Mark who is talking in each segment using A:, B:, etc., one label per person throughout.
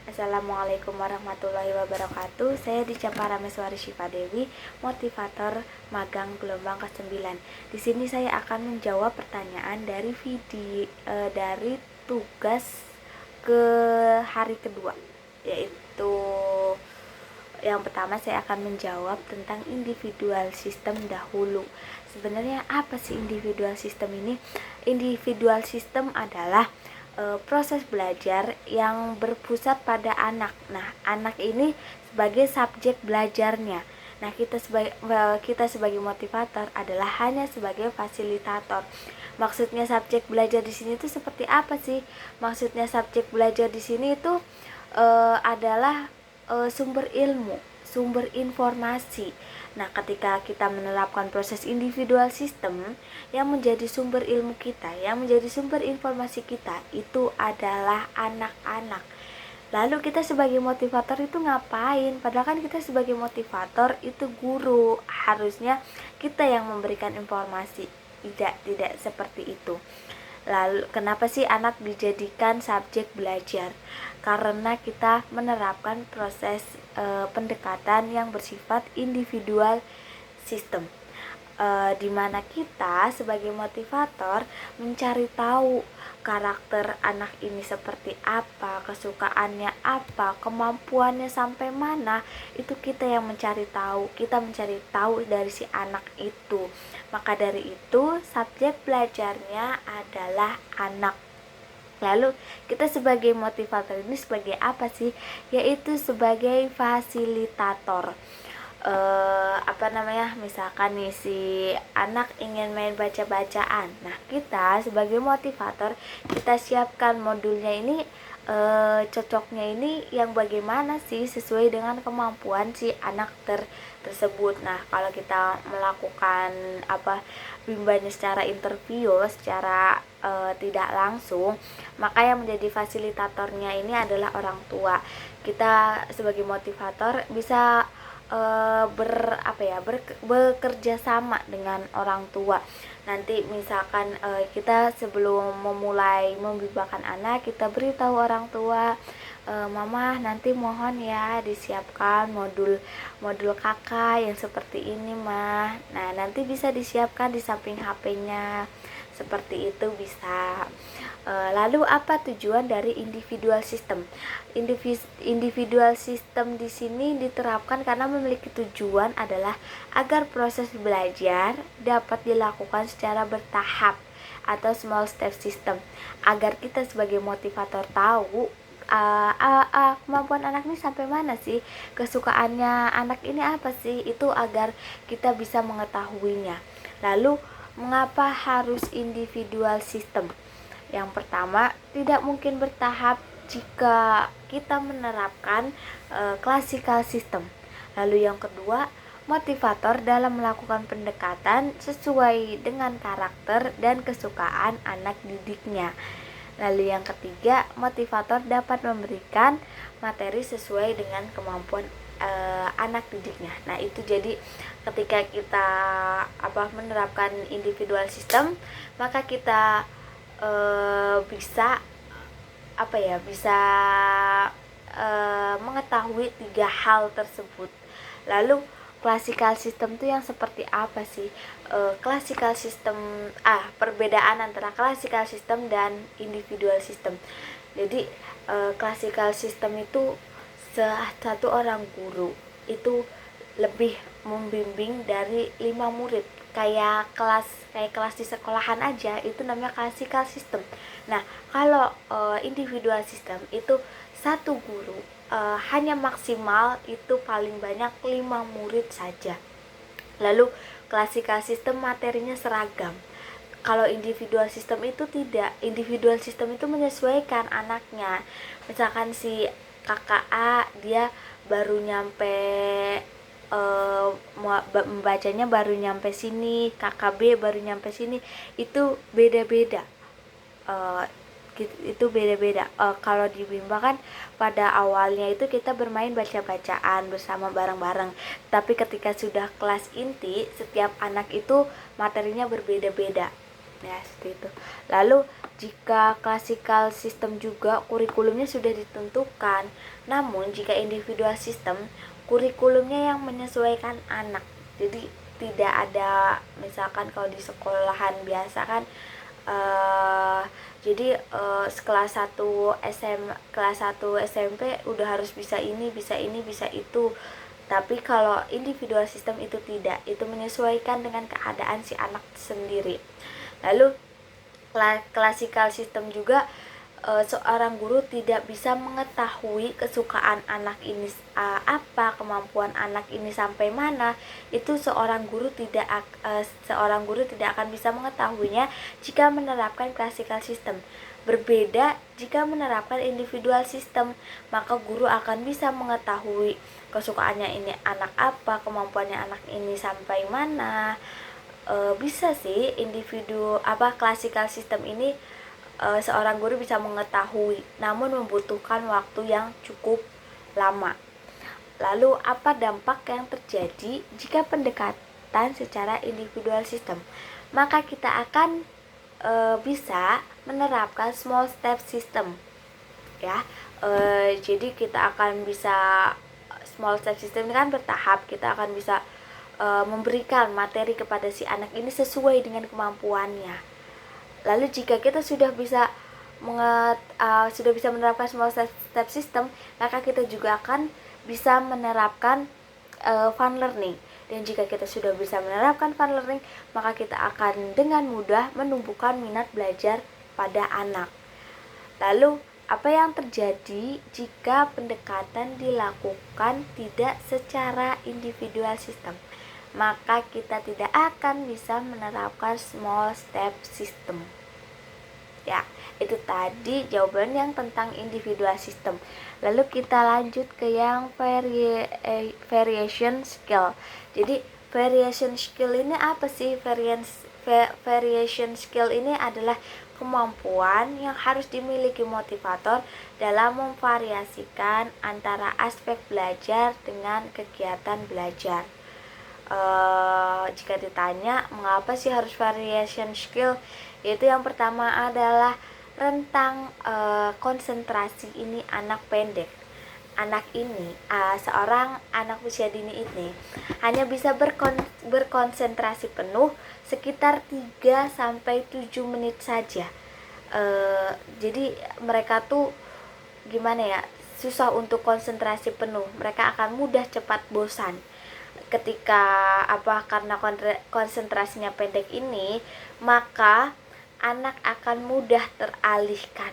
A: Assalamualaikum warahmatullahi wabarakatuh. Saya Dicapa Rameswari Syifa Dewi, motivator magang gelombang ke-9. Di sini saya akan menjawab pertanyaan dari tugas ke hari kedua, yaitu yang pertama saya akan menjawab tentang individual system dahulu. Sebenarnya apa sih individual system ini? Individual system adalah proses belajar yang berpusat pada anak. Nah, anak ini sebagai subjek belajarnya. Nah, kita sebagai motivator adalah hanya sebagai fasilitator. Maksudnya subjek belajar di sini itu seperti apa sih? Maksudnya subjek belajar di sini itu adalah sumber ilmu, sumber informasi. Nah, ketika kita menerapkan proses individual system, yang menjadi sumber ilmu kita, yang menjadi sumber informasi kita itu adalah anak-anak. Lalu kita sebagai motivator itu ngapain? Padahal kan kita sebagai motivator itu guru, harusnya kita yang memberikan informasi. Tidak seperti itu. Lalu kenapa sih anak dijadikan subjek belajar? Karena kita menerapkan proses pendekatan yang bersifat individual system, di mana kita sebagai motivator mencari tahu karakter anak ini seperti apa, kesukaannya apa, kemampuannya sampai mana. Itu kita yang mencari tahu, kita mencari tahu dari si anak itu. Maka dari itu subjek belajarnya adalah anak. Lalu kita sebagai motivator ini sebagai apa sih? Yaitu sebagai fasilitator. Misalkan nih si anak ingin main baca-bacaan. Nah, kita sebagai motivator kita siapkan modulnya ini, cocoknya ini yang bagaimana sih sesuai dengan kemampuan si anak tersebut. Nah, kalau kita melakukan bimbanya secara interview, secara tidak langsung, maka yang menjadi fasilitatornya ini adalah orang tua. Kita sebagai motivator bisa bekerja sama dengan orang tua. Nanti misalkan kita sebelum memulai membimbangkan anak, kita beritahu orang tua, Mama nanti mohon ya disiapkan modul kakak yang seperti ini mah. Nah, nanti bisa disiapkan di samping HP-nya. Seperti itu bisa. Lalu apa tujuan dari individual system? Individual system di sini diterapkan karena memiliki tujuan adalah agar proses belajar dapat dilakukan secara bertahap atau small step system, agar kita sebagai motivator tahu kemampuan anak ini sampai mana sih, kesukaannya anak ini apa sih, itu agar kita bisa mengetahuinya. Lalu mengapa harus individual system? Yang pertama, tidak mungkin bertahap jika kita menerapkan classical system. Lalu yang kedua, motivator dalam melakukan pendekatan sesuai dengan karakter dan kesukaan anak didiknya. Lalu yang ketiga, motivator dapat memberikan materi sesuai dengan kemampuan anak didiknya. Nah, itu jadi ketika kita menerapkan individual system, maka kita bisa mengetahui 3 hal tersebut. Lalu classical system itu yang seperti apa sih? Classical system, perbedaan antara classical system dan individual system. Jadi classical system itu satu orang guru itu lebih membimbing dari 5 murid, kayak kelas di sekolahan aja, itu namanya classical system. Nah, kalau individual system itu satu guru hanya maksimal itu paling banyak 5 murid saja. Lalu classical system materinya seragam. Kalau individual system itu tidak. Individual system itu menyesuaikan anaknya. Misalkan si kakak A dia baru nyampe membacanya baru nyampe sini, kakak B baru nyampe sini, itu beda-beda. Kalau di Bimba kan pada awalnya itu kita bermain baca-bacaan bersama bareng-bareng, tapi ketika sudah kelas inti, setiap anak itu materinya berbeda-beda. Ya, seperti itu. Lalu jika classical system juga kurikulumnya sudah ditentukan, namun jika individual system kurikulumnya yang menyesuaikan anak. Jadi tidak ada, misalkan kalau di sekolahan biasa kan jadi kelas 1 SMP udah harus bisa ini, bisa ini, bisa itu. Tapi kalau individual system itu tidak, itu menyesuaikan dengan keadaan si anak sendiri. Lalu classical system juga seorang guru tidak bisa mengetahui kesukaan anak ini apa, kemampuan anak ini sampai mana. Itu seorang guru tidak akan bisa mengetahuinya jika menerapkan classical system. Berbeda jika menerapkan individual system, maka guru akan bisa mengetahui kesukaannya ini anak apa, kemampuannya anak ini sampai mana. Bisa sih classical system ini seorang guru bisa mengetahui, namun membutuhkan waktu yang cukup lama. Lalu apa dampak yang terjadi jika pendekatan secara individual system? Maka kita akan bisa menerapkan small step system, ya. Jadi kita akan bisa small step system ini kan bertahap. Kita akan bisa memberikan materi kepada si anak ini sesuai dengan kemampuannya. Lalu jika kita sudah bisa menerapkan small step system, maka kita juga akan bisa menerapkan fun learning. Dan jika kita sudah bisa menerapkan fun learning, maka kita akan dengan mudah menumbuhkan minat belajar pada anak. Lalu apa yang terjadi jika pendekatan dilakukan tidak secara individual system? Maka kita tidak akan bisa menerapkan small step system. Ya, itu tadi jawaban yang tentang individual system. Lalu kita lanjut ke yang variation skill. Jadi variation skill ini apa sih? Variation skill ini adalah kemampuan yang harus dimiliki motivator dalam memvariasikan antara aspek belajar dengan kegiatan belajar. Jika ditanya mengapa sih harus variation skill, yaitu yang pertama adalah rentang konsentrasi ini anak pendek. Anak ini, seorang anak usia dini ini hanya bisa berkonsentrasi penuh sekitar 3-7 menit saja. Jadi mereka tuh gimana ya, susah untuk konsentrasi penuh. Mereka akan mudah cepat bosan. Karena konsentrasinya pendek ini, maka anak akan mudah teralihkan.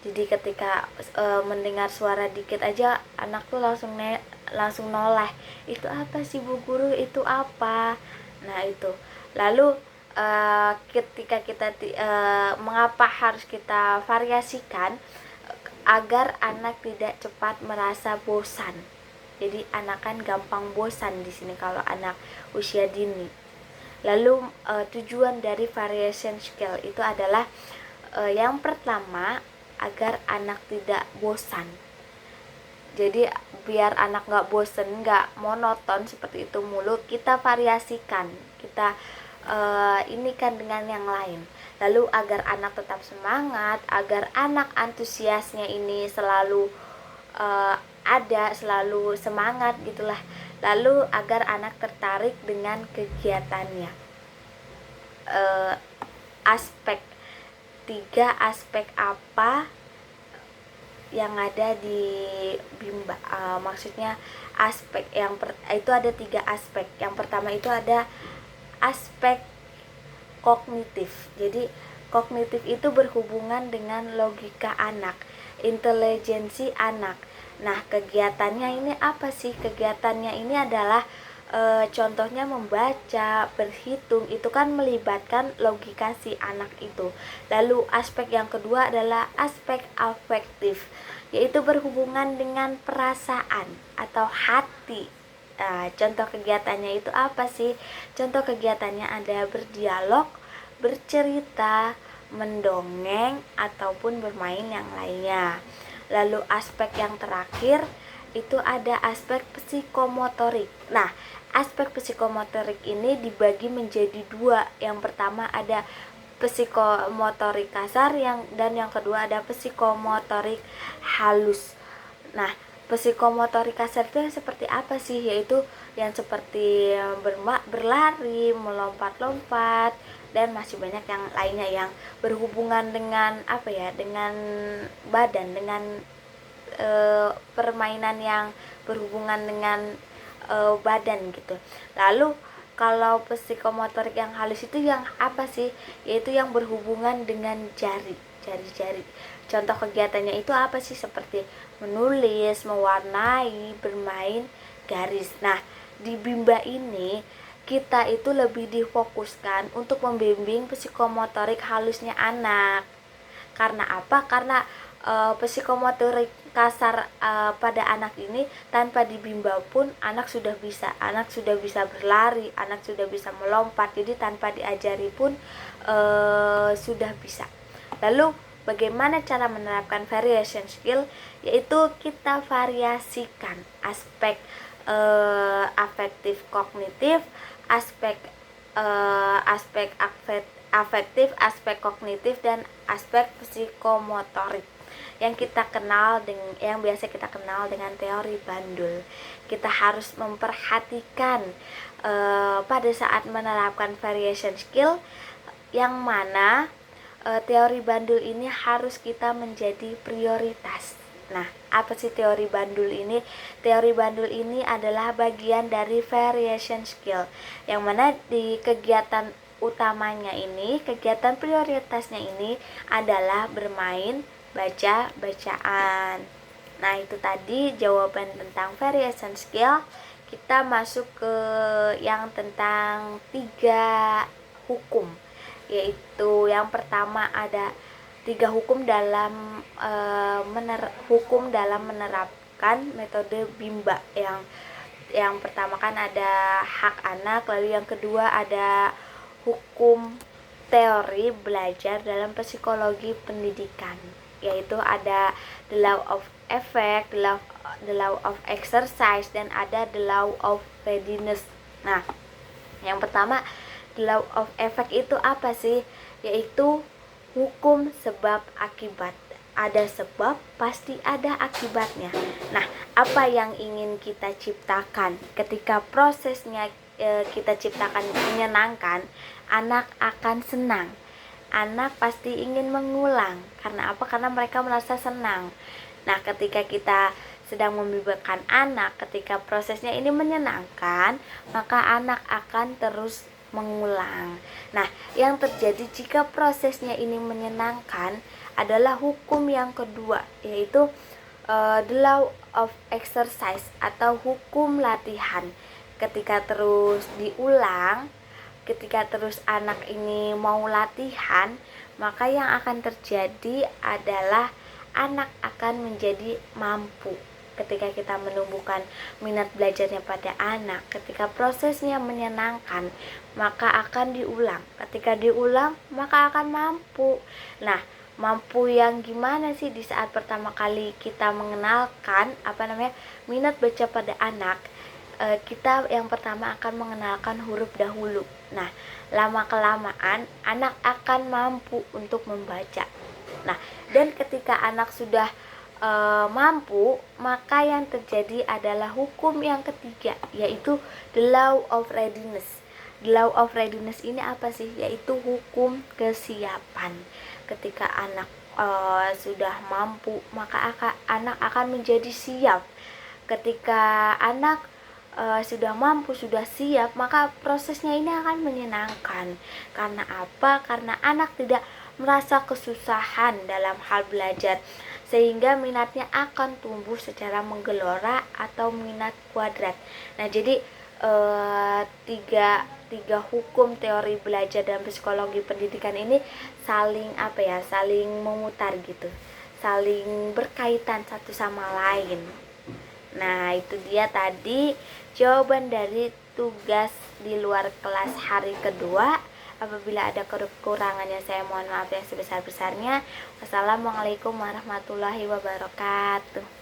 A: Jadi ketika mendengar suara dikit aja, anak tuh langsung noleh. Itu apa sih Bu Guru? Itu apa? Nah itu. Lalu ketika kita mengapa harus kita variasikan agar anak tidak cepat merasa bosan. Jadi anak kan gampang bosan di sini kalau anak usia dini. Lalu tujuan dari variation skill itu adalah yang pertama agar anak tidak bosan. Jadi biar anak nggak bosan, nggak monoton seperti itu mulu, kita variasikan, kita inikan dengan yang lain. Lalu agar anak tetap semangat, agar anak antusiasnya ini selalu selalu semangat gitulah. Lalu agar anak tertarik dengan kegiatannya. Tiga aspek apa yang ada di Bimba? Maksudnya aspek itu ada 3 aspek. Yang pertama itu ada aspek kognitif. Jadi kognitif itu berhubungan dengan logika anak, intelijensi anak. Nah, kegiatannya ini apa sih? Kegiatannya ini adalah contohnya membaca, berhitung, itu kan melibatkan logika si anak itu. Lalu aspek yang kedua adalah aspek afektif, yaitu berhubungan dengan perasaan atau hati. Contoh kegiatannya itu apa sih? Contoh kegiatannya ada berdialog, bercerita, mendongeng, ataupun bermain yang lainnya. Lalu aspek yang terakhir itu ada aspek psikomotorik. Nah, aspek psikomotorik ini dibagi menjadi 2. Yang pertama ada psikomotorik kasar, dan yang kedua ada psikomotorik halus. Nah, psikomotorik kasar itu yang seperti apa sih? Yaitu yang seperti berlari, melompat-lompat, dan masih banyak yang lainnya yang berhubungan dengan dengan badan, dengan permainan yang berhubungan dengan badan gitu. Lalu kalau psikomotorik yang halus itu yang apa sih? Yaitu yang berhubungan dengan jari-jari. Contoh kegiatannya itu apa sih? Seperti menulis, mewarnai, bermain garis. Nah, di Bimba ini kita itu lebih difokuskan untuk membimbing psikomotorik halusnya anak. Karena apa? Karena psikomotorik kasar pada anak ini tanpa dibimba pun anak sudah bisa berlari, anak sudah bisa melompat. Jadi tanpa diajari pun sudah bisa. Lalu bagaimana cara menerapkan variation skill? Yaitu kita variasikan aspek afektif kognitif, aspek afektif, aspek kognitif, dan aspek psikomotorik yang biasa kita kenal dengan teori Bandul. Kita harus memperhatikan pada saat menerapkan variation skill, yang mana teori Bandul ini harus kita menjadi prioritas. Nah, apa sih teori Bandul ini? Teori Bandul ini adalah bagian dari variation skill, yang mana di kegiatan utamanya ini, kegiatan prioritasnya ini adalah bermain, bacaan. Nah, itu tadi jawaban tentang variation skill. Kita masuk ke yang tentang 3 hukum, yaitu yang pertama ada 3 hukum dalam menerapkan metode Bimba. Yang pertama kan ada hak anak, lalu yang kedua ada hukum teori belajar dalam psikologi pendidikan, yaitu ada the law of effect, the law of exercise, dan ada the law of readiness. Nah, yang pertama the law of effect itu apa sih? Yaitu hukum sebab akibat. Ada sebab, pasti ada akibatnya. Nah, apa yang ingin kita ciptakan ketika prosesnya kita ciptakan menyenangkan, anak akan senang. Anak pasti ingin mengulang. Karena apa? Karena mereka merasa senang. Nah, ketika kita sedang membimbingkan anak, ketika prosesnya ini menyenangkan, maka anak akan terus mengulang. Nah, yang terjadi jika prosesnya ini menyenangkan adalah hukum yang kedua, yaitu the law of exercise atau hukum latihan. Ketika terus diulang, ketika terus anak ini mau latihan, maka yang akan terjadi adalah anak akan menjadi mampu. Ketika kita menumbuhkan minat belajarnya pada anak, ketika prosesnya menyenangkan, maka akan diulang. Ketika diulang, maka akan mampu. Nah, mampu yang gimana sih di saat pertama kali kita mengenalkan minat baca pada anak? Kita yang pertama akan mengenalkan huruf dahulu. Nah, lama kelamaan anak akan mampu untuk membaca. Nah, dan ketika anak sudah mampu, maka yang terjadi adalah hukum yang ketiga, yaitu the law of readiness. The law of readiness ini apa sih? Yaitu hukum kesiapan. Ketika anak sudah mampu, maka anak akan menjadi siap. Ketika anak sudah mampu, sudah siap, maka prosesnya ini akan menyenangkan. Karena apa? Karena anak tidak merasa kesusahan dalam hal belajar, sehingga minatnya akan tumbuh secara menggelora atau minat kuadrat. Nah, jadi tiga hukum teori belajar dan psikologi pendidikan ini saling memutar gitu, saling berkaitan satu sama lain. Nah, itu dia tadi jawaban dari tugas di luar kelas hari kedua. Apabila ada kekurangannya, saya mohon maaf yang sebesar-besarnya. Wassalamualaikum warahmatullahi wabarakatuh.